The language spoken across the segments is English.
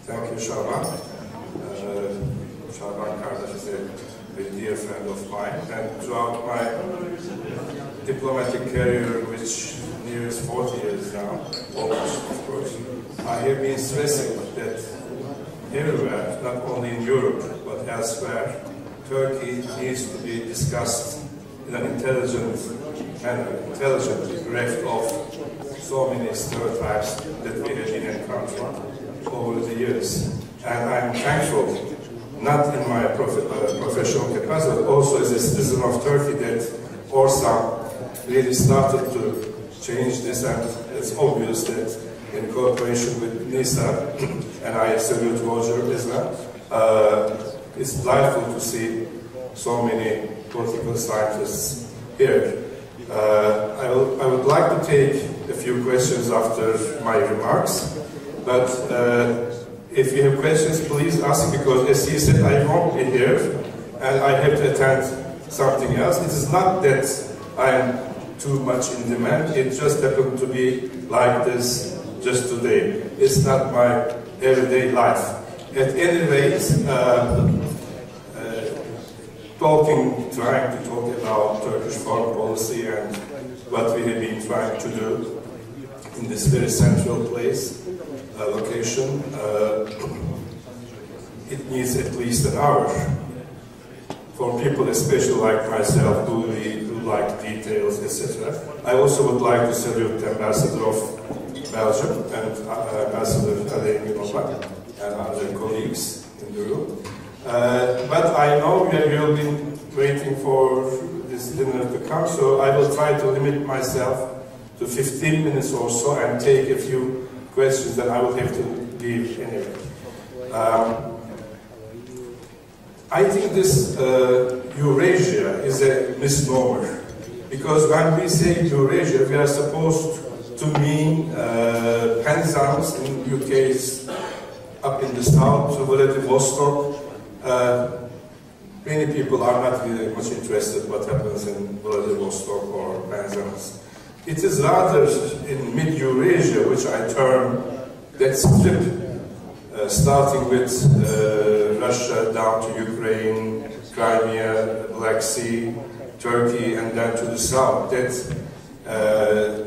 Thank you, Şaban. Şaban Kardeş is a dear friend of mine, and throughout my diplomatic career, which nears 40 years now, almost, of course, I have been stressing that everywhere, not only in Europe, but elsewhere, Turkey needs to be discussed in an intelligent manner, intelligently bereft of so many stereotypes that we have been encountering over the years. And I'm thankful, not in my professional capacity, but also as a citizen of Turkey, that ORSAM really started to change this, and it's obvious that in cooperation with NESA, and I salute Roger as well, it's delightful to see so many political scientists here. I would like to take a few questions after my remarks, but if you have questions, please ask, because as he said, I won't be here and I have to attend something else. It is not that I am too much in demand, it just happened to be like this just today. It's not my everyday life. At any rate, trying to talk about Turkish foreign policy and what we have been trying to do in this very central place, location, it needs at least an hour. For people, especially like myself, who like details, etc. I also would like to salute the Ambassador of Belgium and Ambassador Altay and other colleagues in the room. But I know we have been waiting for this dinner to come, so I will try to limit myself to 15 minutes or so and take a few questions that I will have to leave anyway. I think this Eurasia is a misnomer, because when we say Eurasia, we are supposed to mean Penzance in UK's up in the south, Vladivostok. Many people are not really much interested in what happens in Vladivostok or Penzance. It is rather in mid-Eurasia, which I term that strip, starting with Russia down to Ukraine, Crimea, Black Sea, Turkey, and then to the south, that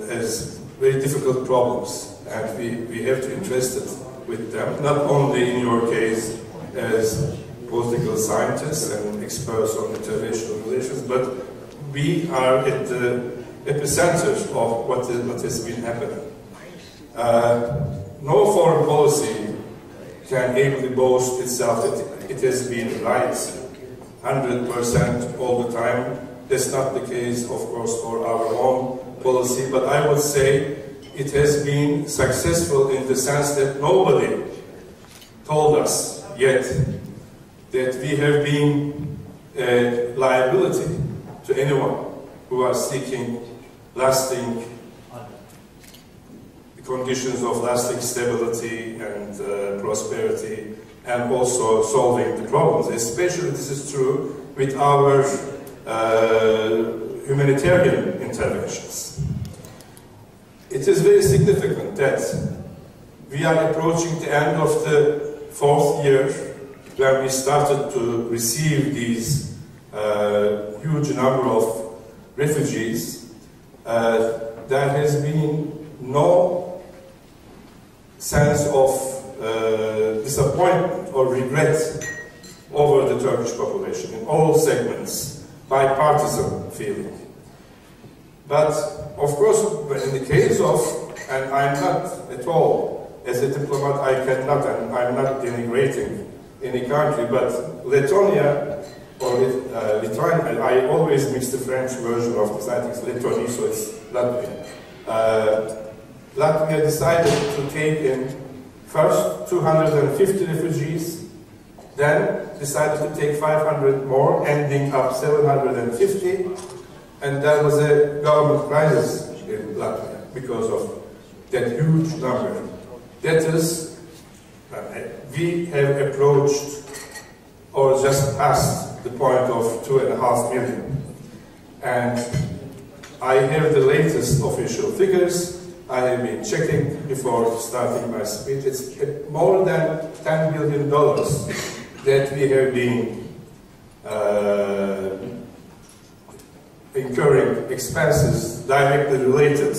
has very difficult problems, and we have to be interested with them, not only in your case as political scientists and experts on international relations, but we are at the epicenter of what has been happening. No foreign policy can ably boast itself that it has been right 100% all the time. That's not the case, of course, for our own policy, but I would say it has been successful in the sense that nobody told us yet that we have been a liability to anyone who are seeking lasting conditions of lasting stability and prosperity, and also solving the problems. Especially this is true with our humanitarian interventions. It is very significant that we are approaching the end of the 4th year when we started to receive these huge number of refugees. There has been no sense of disappointment or regret over the Turkish population in all segments, bipartisan feeling. But of course, in the case of, and I'm not at all, as a diplomat, I cannot, and I'm not denigrating any country, but Lithuania or Lithuania, I always mix the French version of this, I think it's Lithuania, so it's Latvia. Latvia decided to take in first 250 refugees, then decided to take 500 more, ending up 750, and there was a government crisis in Latvia because of that huge number. That is, we have approached or just passed the point of 2.5 million. And I have the latest official figures. I have been checking before starting my speech. It's more than $10 billion that we have been incurring expenses directly related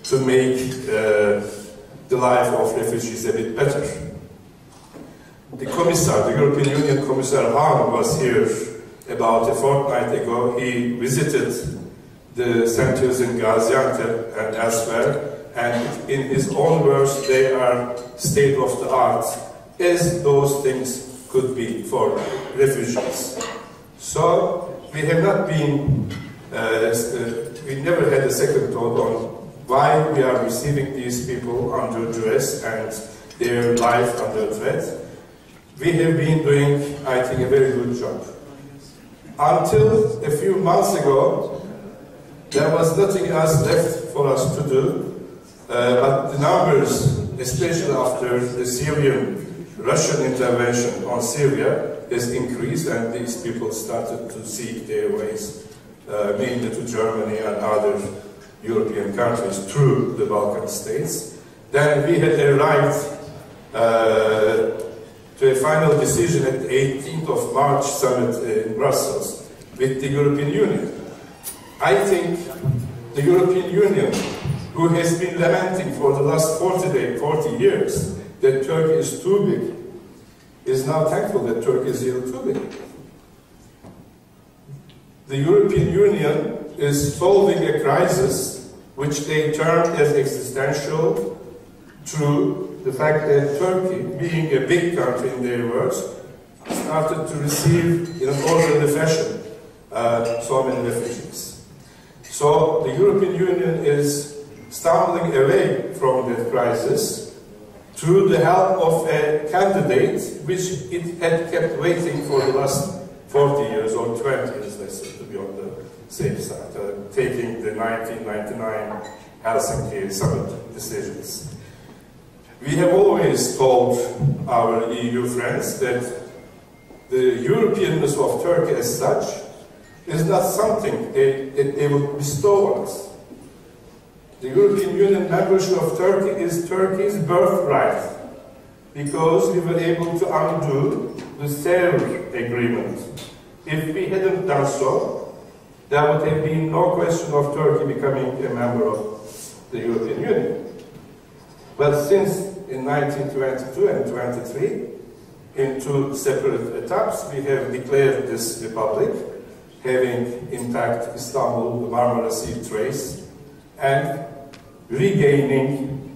to make the life of refugees a bit better. The Commissar, the European Union Commissar Hahn was here about a fortnight ago. He visited the centers in Gaziantep and elsewhere, and in his own words, they are state of the art, as those things could be for refugees. So we have not been, we never had a second thought on why we are receiving these people under duress and their life under threat. We have been doing, I think, a very good job. Until a few months ago, there was nothing else left for us to do, but the numbers, especially after the Syrian-Russian intervention on Syria, has increased, and these people started to seek their ways, mainly to Germany and other European countries through the Balkan states. Then we had arrived to a final decision at the 18th of March summit in Brussels with the European Union. I think the European Union, who has been lamenting for the last 40 years that Turkey is too big, is now thankful that Turkey is really too big. The European Union is solving a crisis which they termed as existential through the fact that Turkey, being a big country in their words, started to receive in an orderly fashion so many refugees. So the European Union is stumbling away from that crisis through the help of a candidate which it had kept waiting for the last 40 years or 20 years, let's say, to be on the safe side, taking the 1999 Helsinki summit decisions. We have always told our EU friends that the Europeanness of Turkey as such is not something that they would bestow on us. The European Union membership of Turkey is Turkey's birthright, because we were able to undo the Sevr agreement. If we hadn't done so, there would have been no question of Turkey becoming a member of the European Union. But since in 1922 and 23, in two separate etaps, we have declared this republic, having intact Istanbul, the Marmara Sea trace, and regaining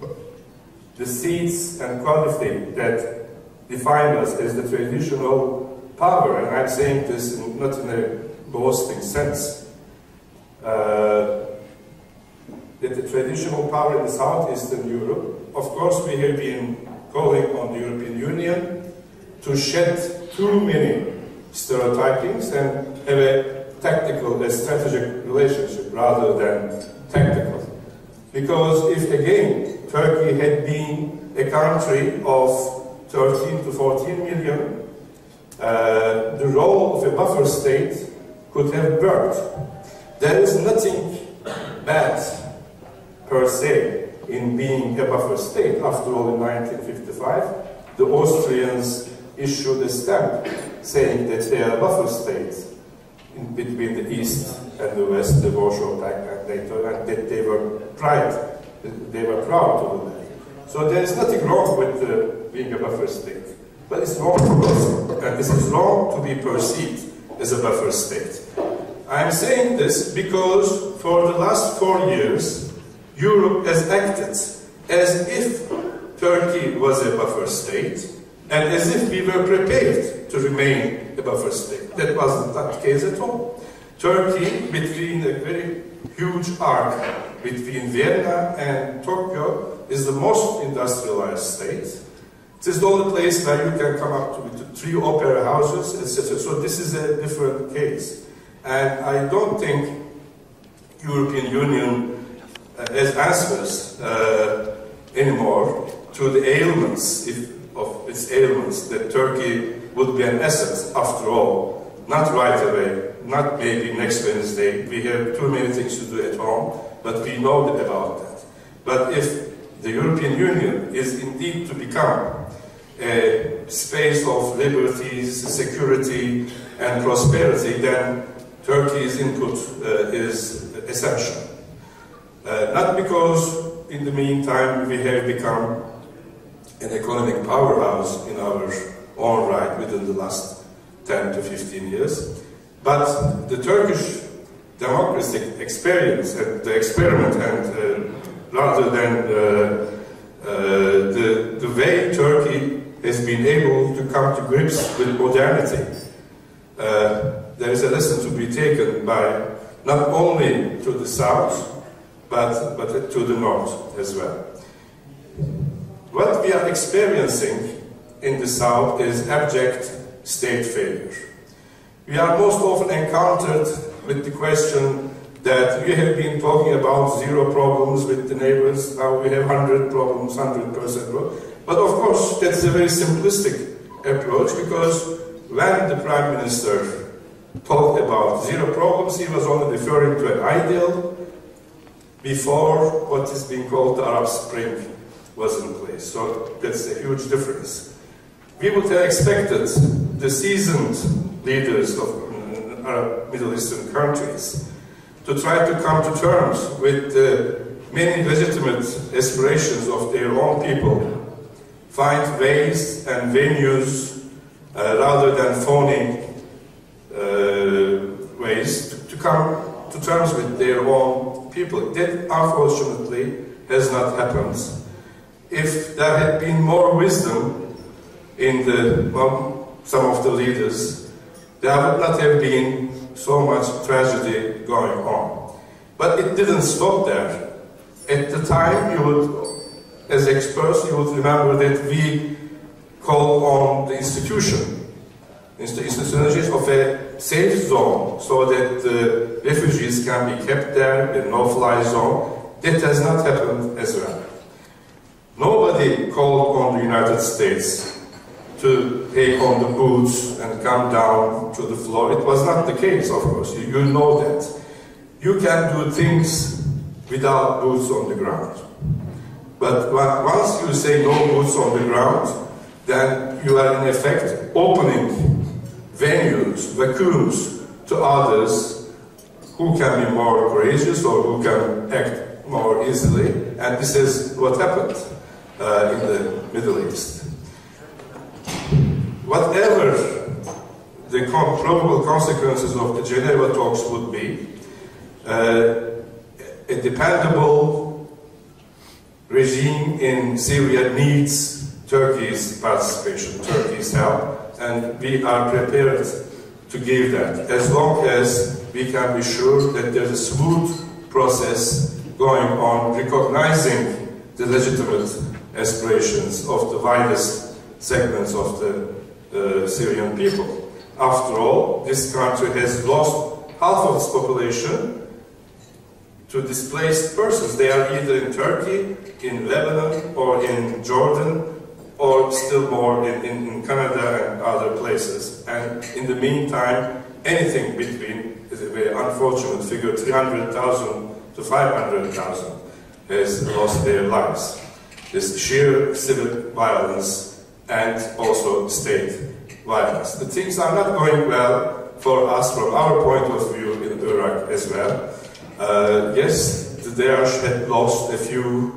the seats and quality that define us as the traditional power. And I'm saying this not in a boasting sense. That the traditional power in Southeastern Europe, of course we have been calling on the European Union to shed too many stereotypings and have a tactical, a strategic relationship rather than tactical. Because if again Turkey had been a country of 13 to 14 million, the role of a buffer state could have worked. There is nothing bad per se in being a buffer state. After all, in 1955, the Austrians issued a stamp saying that they are a buffer state in between the East and the West, the Warsaw Pact and NATO, and that they were proud to do that. So there is nothing wrong with being a buffer state, but it's wrong to and this is wrong to be perceived as a buffer state. I'm saying this because for the last 4 years, Europe has acted as if Turkey was a buffer state and as if we were prepared to remain a buffer state. That wasn't the case at all. Turkey, between a very huge arc between Vienna and Tokyo, is the most industrialized state. It is the only place where you can come up to 3 opera houses, etc. So this is a different case. And I don't think European Union has answers anymore to the ailments, of its ailments, that Turkey would be an asset after all. Not right away, not maybe next Wednesday. We have too many things to do at home, but we know about that. But if the European Union is indeed to become a space of liberties, security, and prosperity, then Turkey's input is essential. Not because in the meantime we have become an economic powerhouse in our own right within the last 10 to 15 years, but the Turkish democratic experience and the experiment, and rather than the way Turkey has been able to come to grips with modernity, there is a lesson to be taken by not only to the south, but to the north as well. What we are experiencing in the south is abject state failure. We are most often encountered with the question that we have been talking about zero problems with the neighbors, now we have 100 problems, 100% problems. But of course, that's a very simplistic approach, because when the Prime Minister talked about zero problems, he was only referring to an ideal before what is being called the Arab Spring was in place. So that's a huge difference. We would have expected the seasoned leaders of Arab Middle Eastern countries to try to come to terms with the many legitimate aspirations of their own people, find ways and venues rather than phony ways to come to terms with their own people. That unfortunately has not happened. If there had been more wisdom in some of the leaders, there would not have been so much tragedy going on. But it didn't stop there. At the time, you would, as experts, you would remember that we called on the institutions of a safe zone, so that the refugees can be kept there, the no-fly zone. That has not happened as well. Nobody called on the United States to take on the boots and come down to the floor. It was not the case, of course. You know that. You can do things without boots on the ground. But once you say no boots on the ground, then you are in effect opening venues, vacuums to others who can be more courageous or who can act more easily. And this is what happened in the Middle East. Whatever the probable consequences of the Geneva talks would be, a dependable regime in Syria needs Turkey's participation, Turkey's help, and we are prepared to give that, as long as we can be sure that there's a smooth process going on, recognizing the legitimate aspirations of the widest segments of the Syrian people. After all, this country has lost half of its population to displaced persons. They are either in Turkey, in Lebanon, or in Jordan, or still more in Canada and other places. And in the meantime, anything between is a very unfortunate figure, 300,000 to 500,000 has lost their lives. This sheer civil violence and also state violence. The things are not going well for us from our point of view in Iraq as well. Yes, the Daesh had lost a few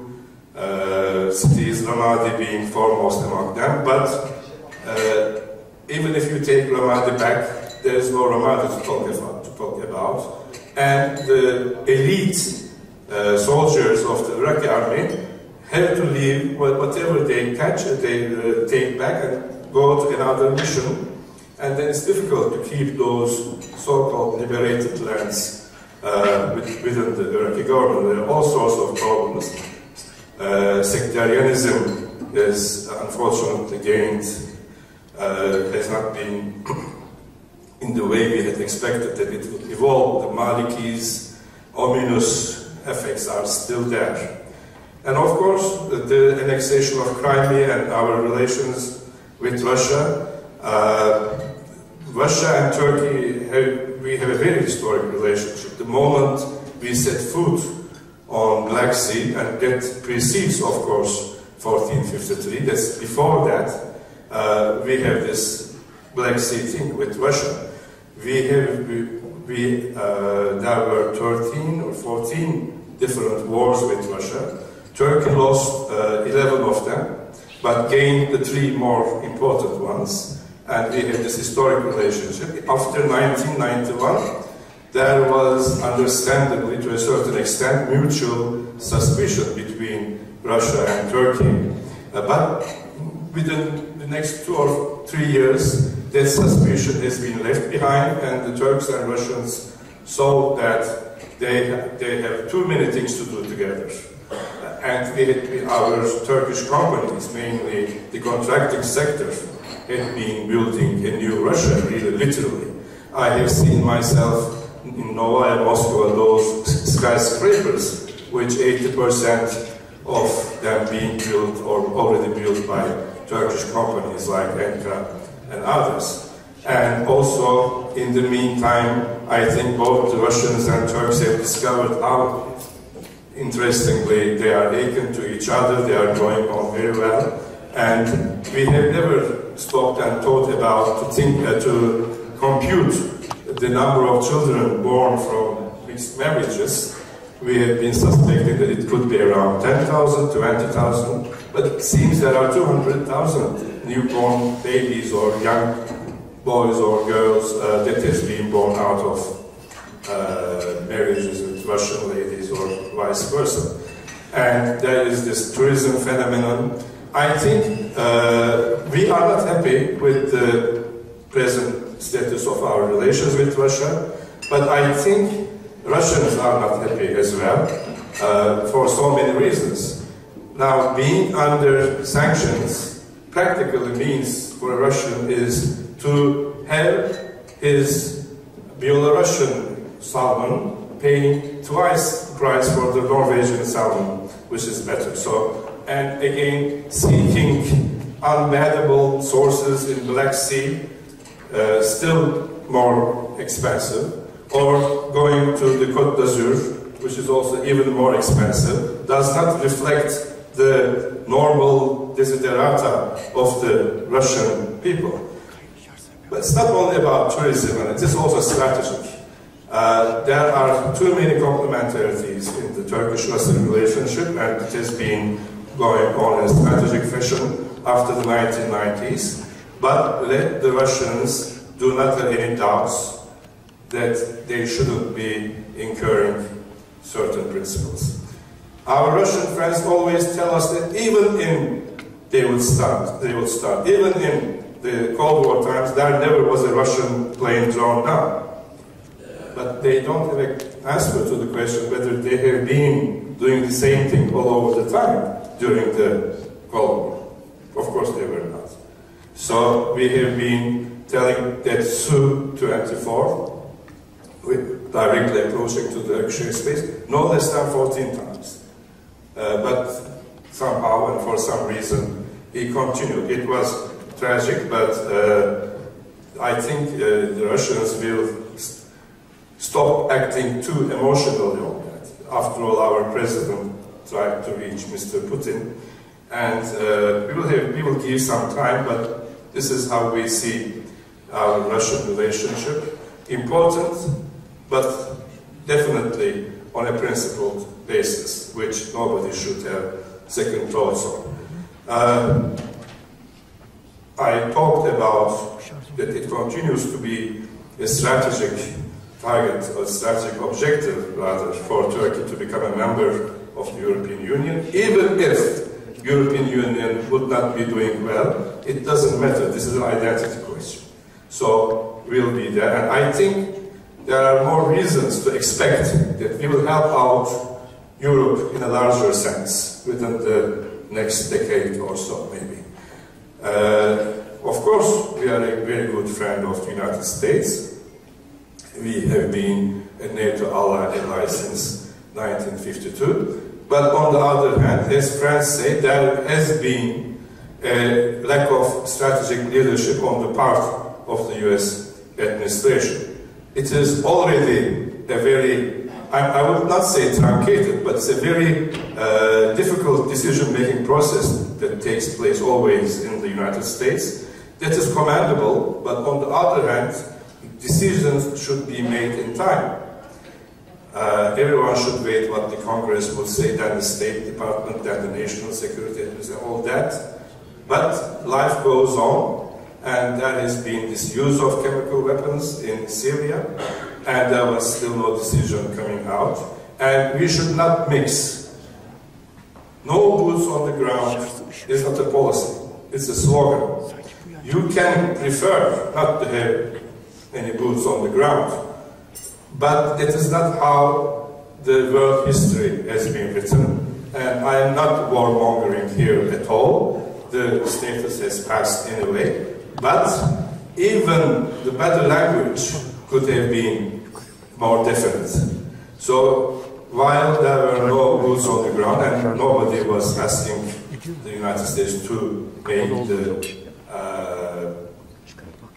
cities, Ramadi being foremost among them, but even if you take Ramadi back, there is no Ramadi to talk about. And the elite soldiers of the Iraqi army have to leave whatever they catch, they take back and go to another mission. And then it's difficult to keep those so-called liberated lands within the Iraqi government. There are all sorts of problems. Sectarianism is unfortunately gained, has not been in the way we had expected that it would evolve. The Malikis' ominous effects are still there. And of course, the annexation of Crimea and our relations with Russia. Russia and Turkey, we have a very historic relationship. The moment we set foot on Black Sea, and that precedes, of course, 1453. That's before that. We have this Black Sea thing with Russia. There were 13 or 14 different wars with Russia. Turkey lost 11 of them, but gained the 3 more important ones. And we have this historic relationship. After 1991, there was, understandably, to a certain extent, mutual suspicion between Russia and Turkey. But within the next 2 or 3 years, that suspicion has been left behind, and the Turks and Russians saw that they have too many things to do together. And our Turkish companies, mainly the contracting sector, had been building a new Russia, really literally. I have seen myself in Novaya Moscow those skyscrapers, which 80% of them being built or already built by Turkish companies like Enka and others. And also, in the meantime, I think both the Russians and Turks have discovered how, interestingly, they are akin to each other. They are going on very well. And we have never stopped and thought about to compute the number of children born from mixed marriages. We have been suspecting that it could be around 10,000, 20,000, but it seems there are 200,000 newborn babies or young boys or girls that has been born out of marriages with Russian ladies or vice versa. And there is this tourism phenomenon. I think we are not happy with the present status of our relations with Russia, but I think Russians are not happy as well, for so many reasons. Now, being under sanctions practically means for a Russian is to have his Belarusian salmon paying twice the price for the Norwegian salmon, which is better. So, and again, seeking unbattable sources in the Black Sea, still more expensive, or going to the Côte d'Azur, which is also even more expensive, does not reflect the normal desiderata of the Russian people. But it's not only about tourism, and it is also strategic. There are too many complementarities in the Turkish-Russian relationship, and it has been going on in a strategic fashion after the 1990s. But let the Russians do not have any doubts that they shouldn't be incurring certain principles. Our Russian friends always tell us that even in they will start. Even in the Cold War times, there never was a Russian plane drawn down. But they don't have an answer to the question whether they have been doing the same thing all over the time during the Cold War. Of course they were not. So we have been telling that Su-24, directly approaching to the Turkish space, no less than 14 times. But somehow and for some reason he continued. It was tragic, but I think the Russians will stop acting too emotionally on that. After all, our president tried to reach Mr. Putin, and we will give some time, but this is how we see our Russian relationship. Important, but definitely on a principled basis, which nobody should have second thoughts on. I talked about that it continues to be a strategic target, or strategic objective, rather, for Turkey to become a member of the European Union. Even if the European Union would not be doing well, it doesn't matter. This is an identity question. So we'll be there. And I think there are more reasons to expect that we will help out Europe in a larger sense within the next decade or so, maybe. Of course, we are a very good friend of the United States. We have been a NATO ally since 1952. But on the other hand, as friends say, there has been a lack of strategic leadership on the part of the US administration. It is already a very I would not say truncated, but it's a very difficult decision-making process that takes place always in the United States. That is commendable, but on the other hand, decisions should be made in time. Everyone should wait what the Congress will say, then the State Department, then the National Security Administration, all that. But life goes on, and there has been this use of chemical weapons in Syria, and there was still no decision coming out. And we should not mix. No boots on the ground is not a policy, it's a slogan. You can prefer not to have any boots on the ground, but that is not how the world history has been written. And I am not warmongering here at all. The status has passed anyway. But even the better language could have been more definite. So while there were no boots on the ground and nobody was asking the United States to make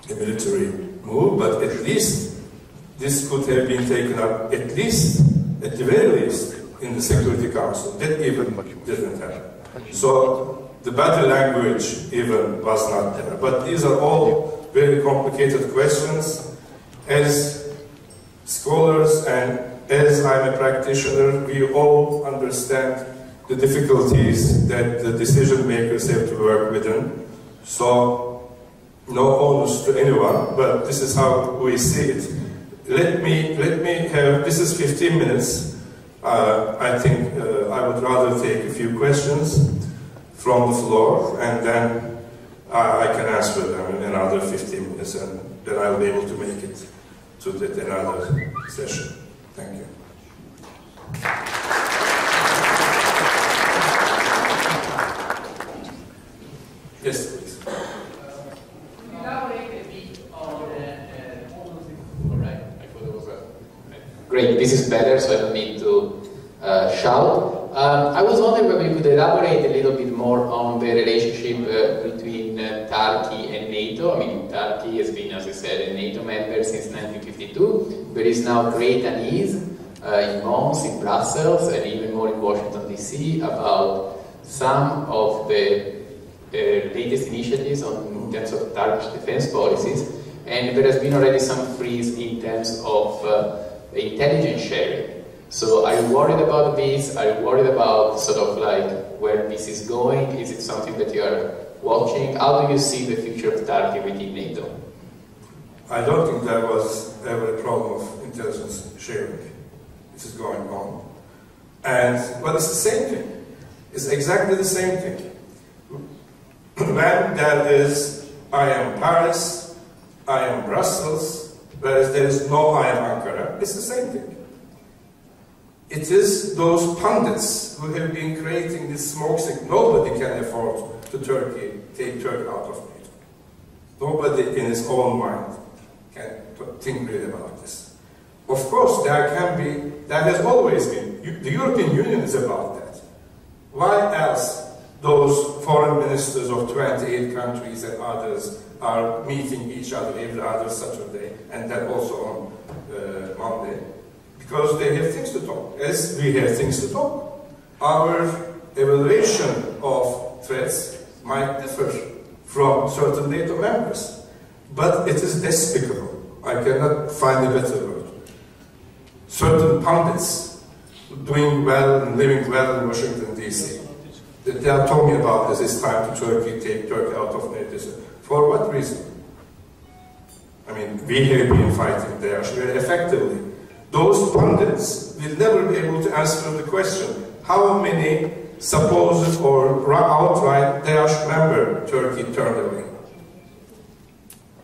the military move, but at least this could have been taken up at the very least, in the Security Council. That even didn't happen. So the body language even was not there. But these are all very complicated questions. As scholars and as I'm a practitioner, we all understand the difficulties that the decision makers have to work within. So no onus to anyone, but this is how we see it. Let me have, this is 15 minutes. I think I would rather take a few questions from the floor, and then I can answer them in another 15 minutes, and then I'll be able to make it to another session. Thank you. Yes, please. Great, this is better, so I don't need to shout. I was wondering whether you could elaborate a little bit more on the relationship between Turkey and NATO. I mean, Turkey has been, as I said, a NATO member since 1952, but is now great unease in Mons, in Brussels, and even more in Washington, D.C. about some of the latest initiatives in terms of Turkish defense policies, and there has been already some freeze in terms of intelligence sharing. So are you worried about this? Are you worried about sort of like where this is going? Is it something that you are watching? How do you see the future of Turkey within NATO? I don't think there was ever a problem of intelligence sharing. This is going on. And, well, it's the same thing. It's exactly the same thing. When there is, I am Paris, I am Brussels, whereas there is no I am Ankara, it's the same thing. It is those pundits who have been creating this smoke signal. Nobody can afford to take Turkey out of NATO. Nobody in his own mind can think really about this. Of course, there has always been, the European Union is about that. Why else those foreign ministers of 28 countries and others are meeting each other every other Saturday, and then also on Monday? Because they have things to talk, as we have things to talk. Our evaluation of threats might differ from certain NATO members, but it is despicable. I cannot find a better word. Certain pundits doing well and living well in Washington, D.C. They are talking about this, it's time to take Turkey out of NATO. For what reason? I mean, we have been fighting there very effectively. Those pundits will never be able to answer the question, how many supposed or outright Daesh member Turkey turned away?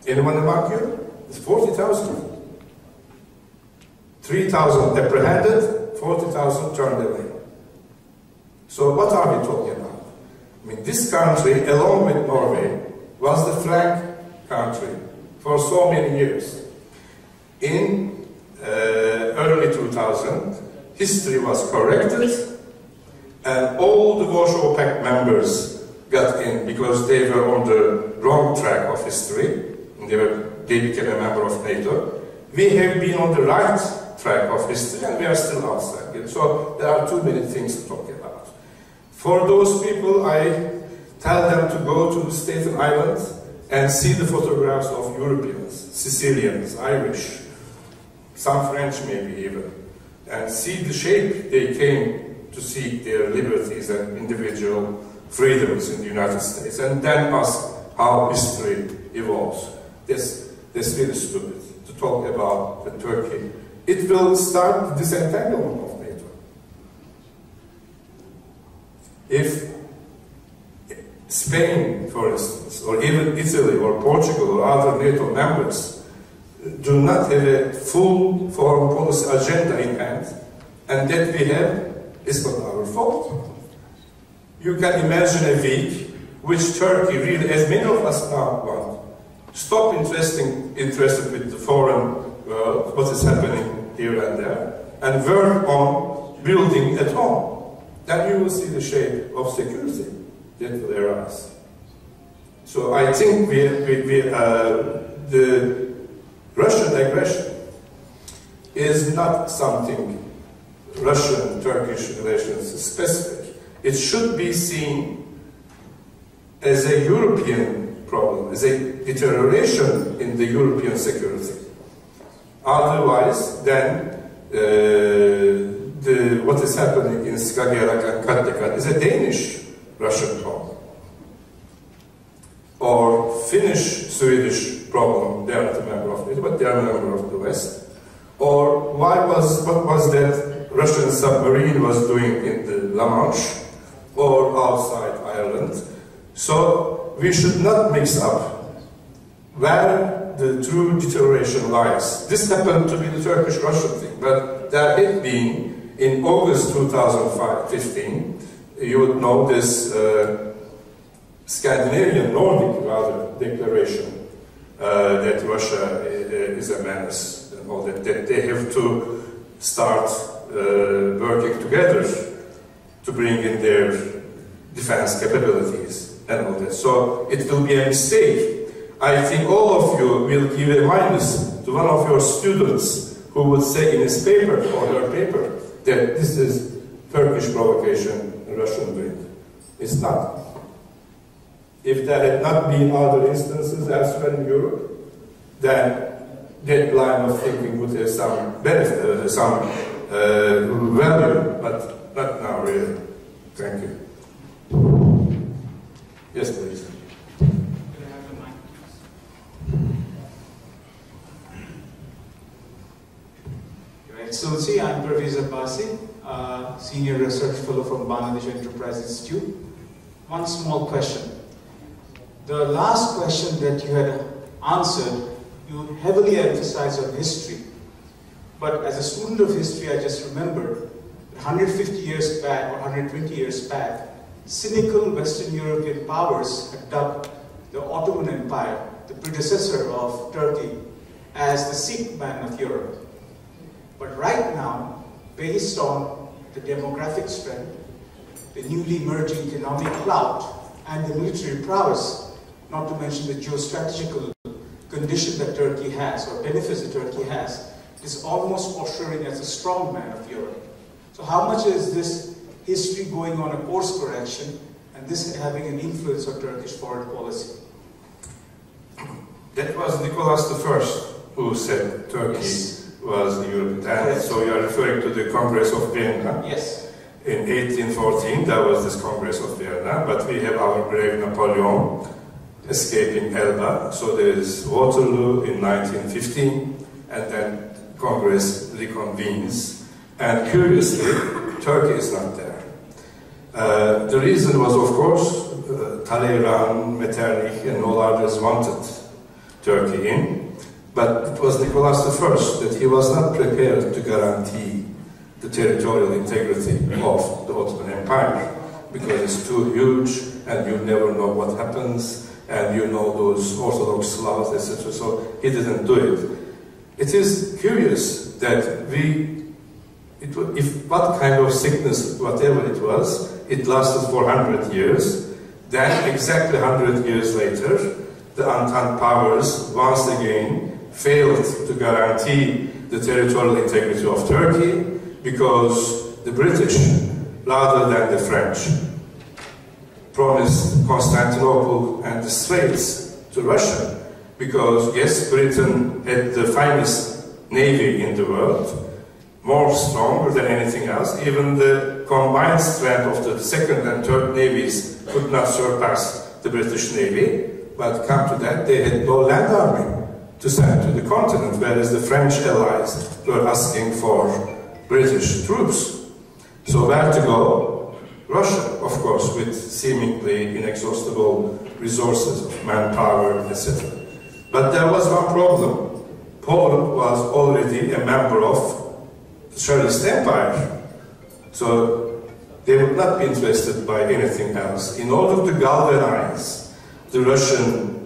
Anyone among you? It's 40,000. 3,000 apprehended, 40,000 turned away. So what are we talking about? I mean, this country, along with Norway, was the flank country for so many years. In early 2000, history was corrected, and all the Warsaw Pact members got in because they were on the wrong track of history, and they became a member of NATO. We have been on the right track of history, and we are still outside. So there are too many things to talk about. For those people, I tell them to go to the Staten Island and see the photographs of Europeans, Sicilians, Irish, some French maybe even, and see the shape they came to seek their liberties and individual freedoms in the United States, and then ask how history evolves. That's really stupid to talk about the Turkey. It will start the disentanglement of NATO. If Spain, for instance, or even Italy or Portugal or other NATO members do not have a full foreign policy agenda in hand, and that we have, is not our fault. You can imagine a week which Turkey really, as many of us now want, stop interested with the foreign world, what is happening here and there, and work on building at home. Then you will see the shape of security that will arise. So I think the Russian aggression is not something Russian-Turkish relations specific. It should be seen as a European problem, as a deterioration in the European security. Otherwise, then what is happening in Skagerrak and Kattegat is a Danish-Russian problem, or Finnish-Swedish problem. They are not a member of NATO, but they are a member of the West. Or what was that Russian submarine was doing in the La Manche or outside Ireland? So we should not mix up where the true deterioration lies. This happened to be the Turkish-Russian thing, but there had been, in August 2015, you would know this Scandinavian, Nordic rather, declaration that Russia is a menace, and all that they have to start working together to bring in their defense capabilities and all that. So it will be a mistake. I think all of you will give a minus to one of your students who would say in his paper or her paper that this is Turkish provocation, Russian doing. It's not. If there had not been other instances elsewhere in Europe, then that line of thinking would have some benefit, some value, but not now really. Thank you. Yes, please. Excellency, I'm Pervez Abbasi, Senior Research Fellow from Bangladesh Enterprise Institute. One small question. The last question that you had answered, you heavily emphasized on history. But as a student of history, I just remembered that 150 years back, or 120 years back, cynical Western European powers had dubbed the Ottoman Empire, the predecessor of Turkey, as the sick man of Europe. But right now, based on the demographic strength, the newly emerging economic clout, and the military prowess, not to mention the geostrategical condition that Turkey has, or benefits that Turkey has, is almost posturing as a strong man of Europe. So how much is this history going on a course correction, and this having an influence on Turkish foreign policy? That was Nicholas I who said Turkey was the European. Yes. So you are referring to the Congress of Vienna? Yes. In 1814, there was this Congress of Vienna, but we have our brave Napoleon escaping Elba. So there is Waterloo in 1915, and then Congress reconvenes. And curiously, Turkey is not there. The reason was, of course, Talleyrand, Metternich, and all others wanted Turkey in. But it was Nicholas I that he was not prepared to guarantee the territorial integrity of the Ottoman Empire, because it's too huge and you never know what happens, and you know those Orthodox Slavs, etc. So he didn't do it. It is curious that if what kind of sickness, whatever it was, it lasted for 100 years, then exactly 100 years later, the Entente powers once again failed to guarantee the territorial integrity of Turkey because the British, rather than the French, promised Constantinople and the Straits to Russia, because yes, Britain had the finest navy in the world, more stronger than anything else. Even the combined strength of the second and third navies could not surpass the British Navy, but come to that, they had no land army to send to the continent, whereas the French allies were asking for British troops. So where to go? Russia, of course, with seemingly inexhaustible resources of manpower, etc. But there was one problem. Poland was already a member of the Turkish Empire. So they would not be interested by anything else. In order to galvanize the Russians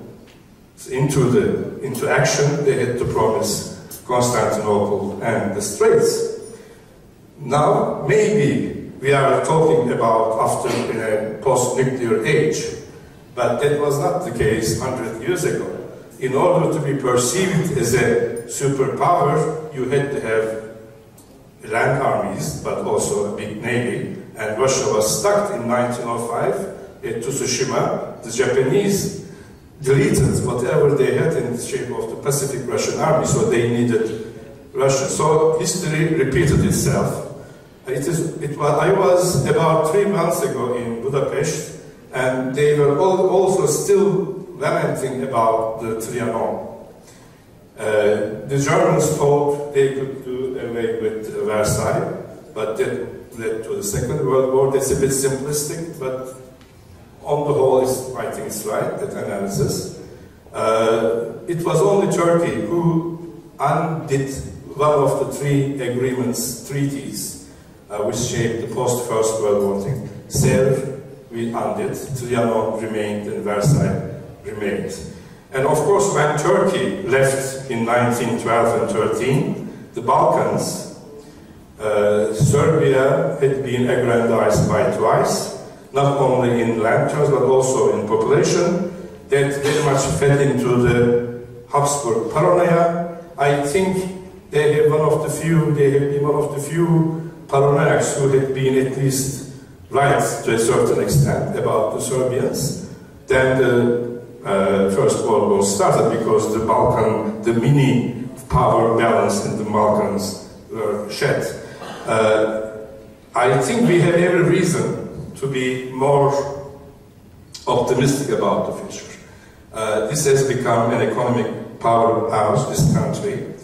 into action, they had to promise Constantinople and the Straits. Now, maybe we are talking about after in a post-nuclear age, but that was not the case 100 years ago. In order to be perceived as a superpower, you had to have land armies, but also a big navy. And Russia was stuck in 1905 at Tsushima. The Japanese deleted whatever they had in the shape of the Pacific Russian army, so they needed Russia. So history repeated itself. I was about 3 months ago in Budapest, and they were also still lamenting about the Trianon. The Germans thought they could do away with Versailles, but that led to the Second World War. That's a bit simplistic, but on the whole, I think it's right, that analysis. It was only Turkey who undid one of the three treaties, which shaped the post-First World War thing. Sèvres, we undid, Trianon remained, and Versailles remained. And of course, when Turkey left in 1912 and 13, the Balkans, Serbia had been aggrandized by twice, not only in land terms, but also in population. That very much fed into the Habsburg paranoia. I think they have been one of the few paranoiacs who had been at least right to a certain extent about the Serbians. Then the First World War started because the mini power balance in the Balkans were shed. I think we have every reason to be more optimistic about the future. This has become an economic powerhouse, this country.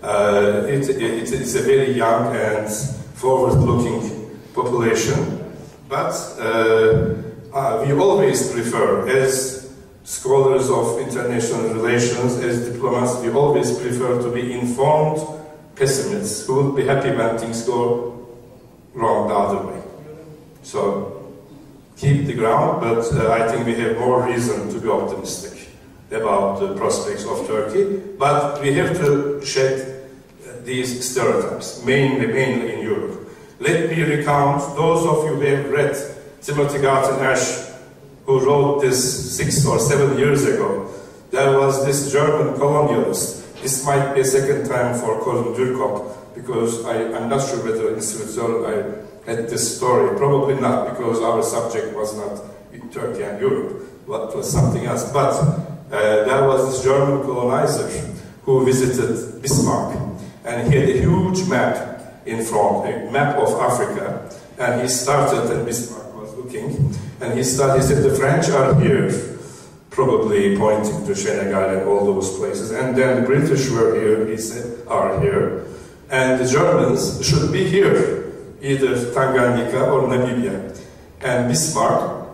It is a very young and forward-looking population, but we always prefer, as scholars of international relations, as diplomats, we always prefer to be informed pessimists who will be happy when things go wrong the other way. So keep the ground, but I think we have more reason to be optimistic about the prospects of Turkey, but we have to shed these stereotypes, mainly in Europe. Let me recount those of you who have read Timothy Garton Ash, who wrote this 6 or 7 years ago. There was this German colonialist. This might be a second time for Colin Dürkop, because I'm not sure whether in Switzerland I had this story. Probably not, because our subject was not Turkey and Europe, but was something else. But there was this German colonizer who visited Bismarck, and he had a huge map in front, a map of Africa, and he started, and Bismarck was looking, and he said, the French are here, probably pointing to Senegal and all those places, and then the British were here, he said, are here, and the Germans should be here, either Tanganyika or Namibia. And Bismarck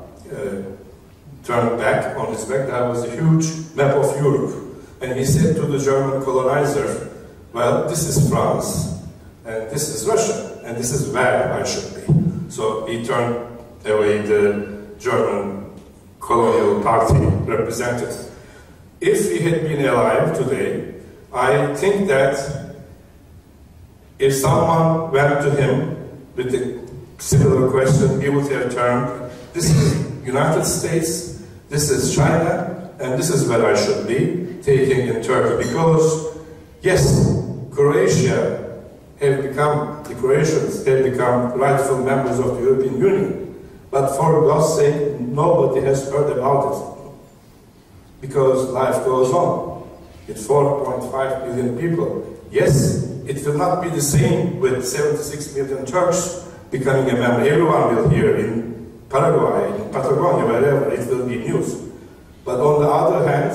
turned back on his back, there was a huge map of Europe, and he said to the German colonizer, well, this is France, and this is Russia, and this is where I should be. So he turned away the German colonial party representative. If he had been alive today, I think that if someone went to him with a similar question, he would have termed, this is United States, this is China, and this is where I should be, taking in Turkey, because Yes, the Croatians have become rightful members of the European Union, but for God's sake, nobody has heard about it, because life goes on. With 4.5 billion people, yes, it will not be the same with 76 million Turks becoming a member. Everyone will hear in Paraguay, in Patagonia, wherever, it will be news. But on the other hand,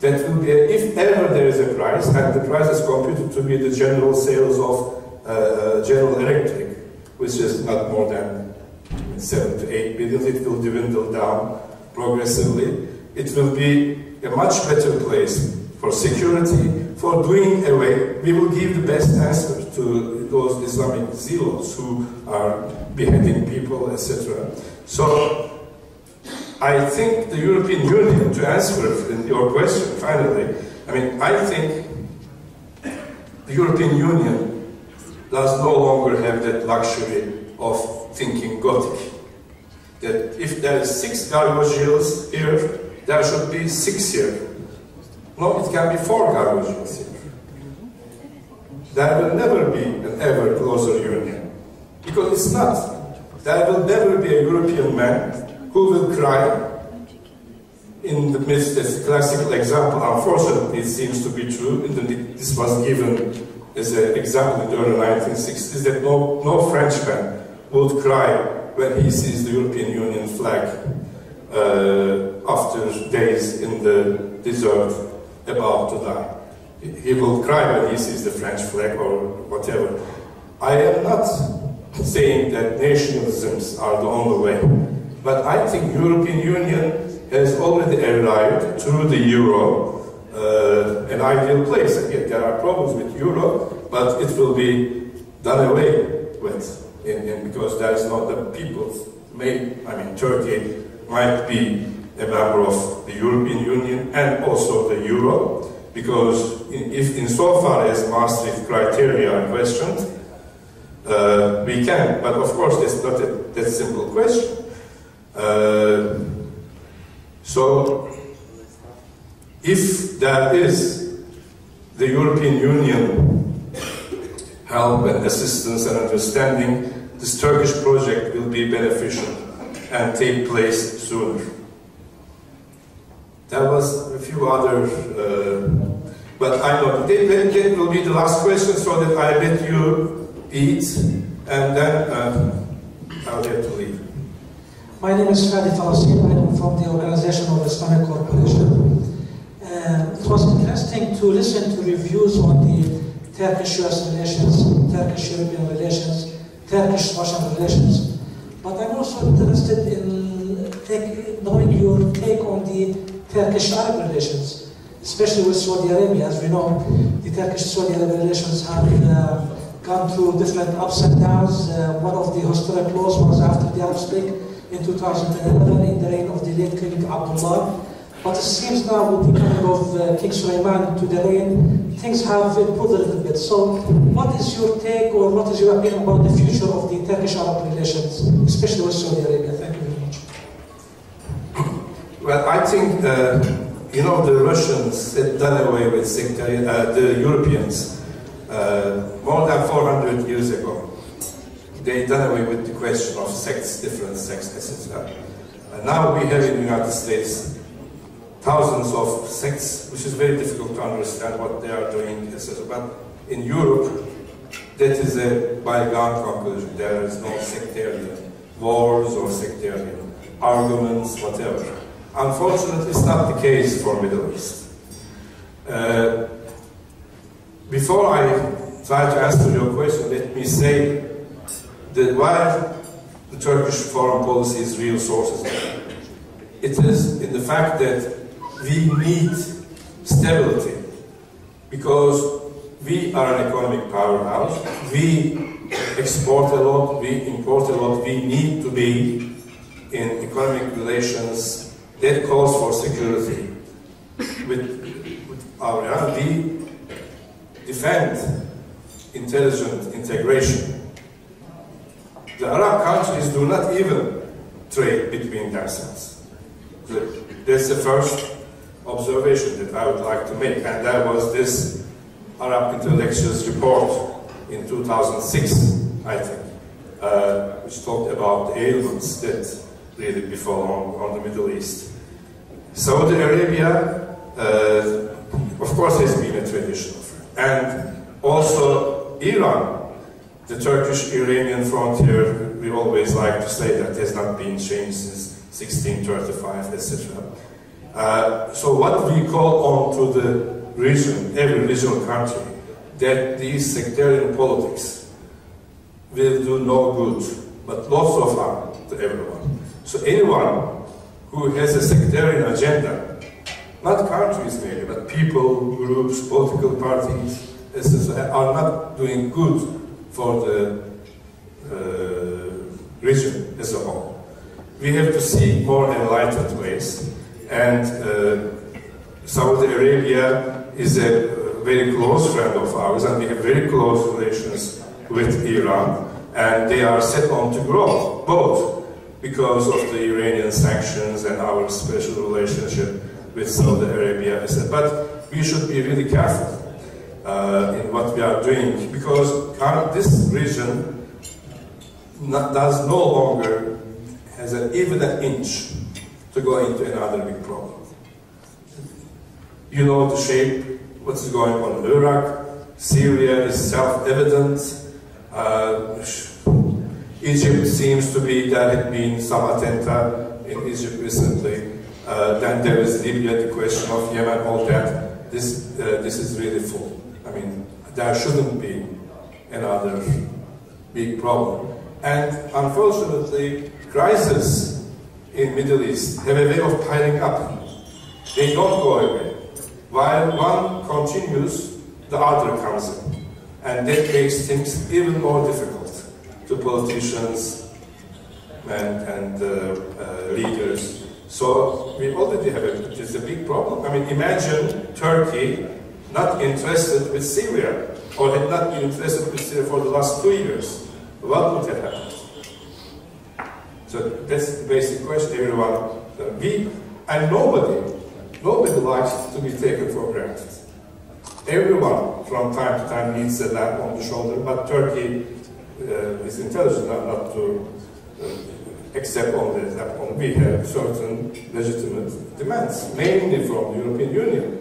that will be, if ever there is a price, and the price is computed to be the general sales of General Electric, which is not more than 7 to 8 billion, it will dwindle down progressively. It will be a much better place for security, for doing away. We will give the best answer to those Islamic zealots who are beheading people, etc. So, I think the European Union, to answer your question finally, I think the European Union does no longer have that luxury of thinking Gothic. That if there is 6 gargoyles here, there should be 6 here. No, it can be 4 gargoyles here. There will never be an ever closer union. Because it's not. There will never be a European man who will cry in the midst of the classical example. Unfortunately, it seems to be true. This was given as an example in the early 1960s, that no Frenchman would cry when he sees the European Union flag after days in the desert about to die. He will cry when he sees the French flag or whatever. I am not saying that nationalisms are the only way, but I think European Union has already arrived through the euro, an ideal place. Again, there are problems with euro, but it will be done away with, because there is not the people's. Turkey might be a member of the European Union and also the euro, because if insofar as Maastricht criteria are questioned, we can. But of course, that's not that simple question. So, if there is the European Union help and assistance and understanding, this Turkish project will be beneficial and take place sooner. There was a few other, but I know that will be the last question, so that I let you eat, and then I'll have to leave. My name is Fadi Falasin. I am from the Organization of Islamic Cooperation. It was interesting to listen to reviews on the Turkish-US relations, Turkish-European relations, Turkish-Russian relations. But I'm also interested in knowing your take on the Turkish-Arab relations, especially with Saudi Arabia. As we know, the Turkish-Saudi Arab relations have gone through different ups and downs. One of the historic laws was after the Arab Spring in 2011 in the reign of the late King Abdullah. But it seems now with the coming of King Sulaiman to the reign, things have improved a little bit. So what is your take, or what is your opinion about the future of the Turkish-Arab relations, especially with Saudi Arabia? Thank you very much. Well, I think, the Russians had done away with the Europeans more than 400 years ago. They done away with the question of sects, different sects, etc. Now we have in the United States thousands of sects, which is very difficult to understand what they are doing, etc. But in Europe, that is a bygone conclusion. There is no sectarian wars or sectarian arguments, whatever. Unfortunately, it's not the case for Middle East. Before I try to answer your question, let me say that while the Turkish foreign policy is real sources, it is in the fact that we need stability, because we are an economic powerhouse, we export a lot, we import a lot, we need to be in economic relations that calls for security. With our we defend intelligent integration. The Arab countries do not even trade between themselves. That's the first observation that I would like to make. And there was this Arab Intellectuals report in 2006, I think, which talked about the ailments that really befall on the Middle East. Saudi Arabia, of course, has been a traditional friend. And also Iran, the Turkish-Iranian frontier, we always like to say that has not been changed since 1635, etc. So what we call on to the region, every regional country, that these sectarian politics will do no good, but lots of harm to everyone. So anyone who has a sectarian agenda, not countries maybe, but people, groups, political parties, etc., are not doing good for the region as a whole. We have to see more enlightened ways, and Saudi Arabia is a very close friend of ours, and we have very close relations with Iran, and they are set on to grow, both because of the Iranian sanctions and our special relationship with Saudi Arabia. But we should be really careful in what we are doing, because this region does no longer has even an inch to go into another big problem. You know the shape, what is going on in Iraq, Syria is self-evident. Egypt seems to be, there had been some attempt in Egypt recently. Then there is Libya, the question of Yemen, all that. This is really full. I mean, there shouldn't be another big problem. And unfortunately, crises in Middle East have a way of piling up. They don't go away. While one continues, the other comes in. And that makes things even more difficult to politicians and leaders. So we already have it's a big problem. I mean, imagine Turkey not interested with Syria, or had not been interested with Syria for the last 2 years. What would have happened? So that's the basic question. Everyone, and nobody likes to be taken for granted. Everyone, from time to time, needs a lap on the shoulder, but Turkey is intelligent not to accept all this. We have certain legitimate demands, mainly from the European Union,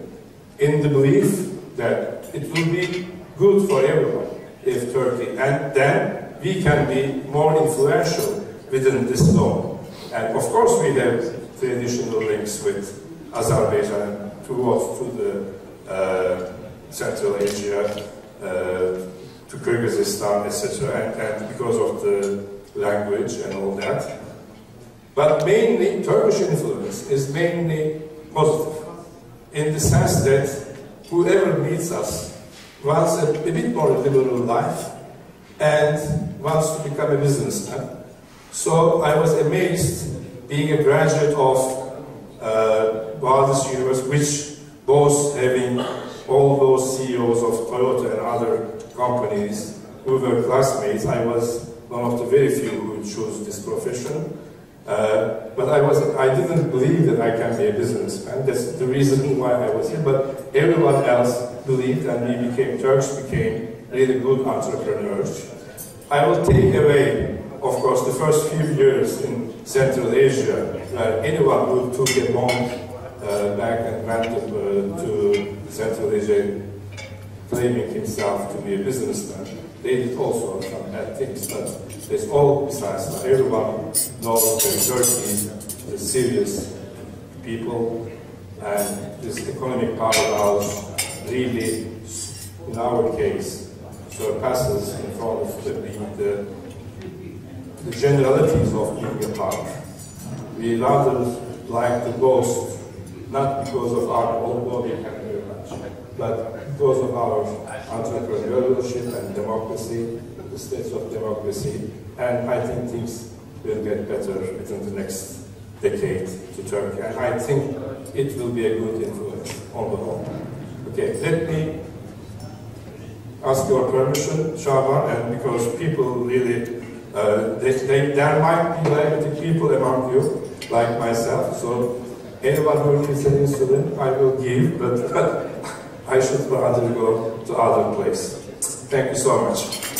in the belief that it will be good for everyone if Turkey, and then we can be more influential within this zone. And of course we have traditional links with Azerbaijan and towards to the Central Asia, to Kyrgyzstan, etc., and because of the language and all that. But mainly, Turkish influence is mainly positive, in the sense that whoever meets us wants a bit more liberal life and wants to become a businessman. So I was amazed, being a graduate of Boğaziçi University, which both having all those CEOs of Toyota and other companies who were classmates. I was one of the very few who chose this profession. But I didn't believe that I can be a businessman. That's the reason why I was here. But everyone else believed, and Turks became really good entrepreneurs. I will take away, of course, the first few years in Central Asia, where anyone who took a monk back and went to Central Asia claiming himself to be a businessman, they did also some bad things, but it's all besides that. Everyone knows that Turkey is a serious people, and this economic powerhouse really, in our case, surpasses in front of the generalities of being a power. We rather like to boast, not because of our, although we can very much, but because of our entrepreneurship and democracy, the states of democracy, and I think things will get better within the next decade to Turkey, and I think it will be a good influence on the whole. Okay, let me ask your permission, Shaban, and because people really, there might be diabetic people among you, like myself, so anyone who needs an insulin, I will give, but I should rather go to other place. Thank you so much.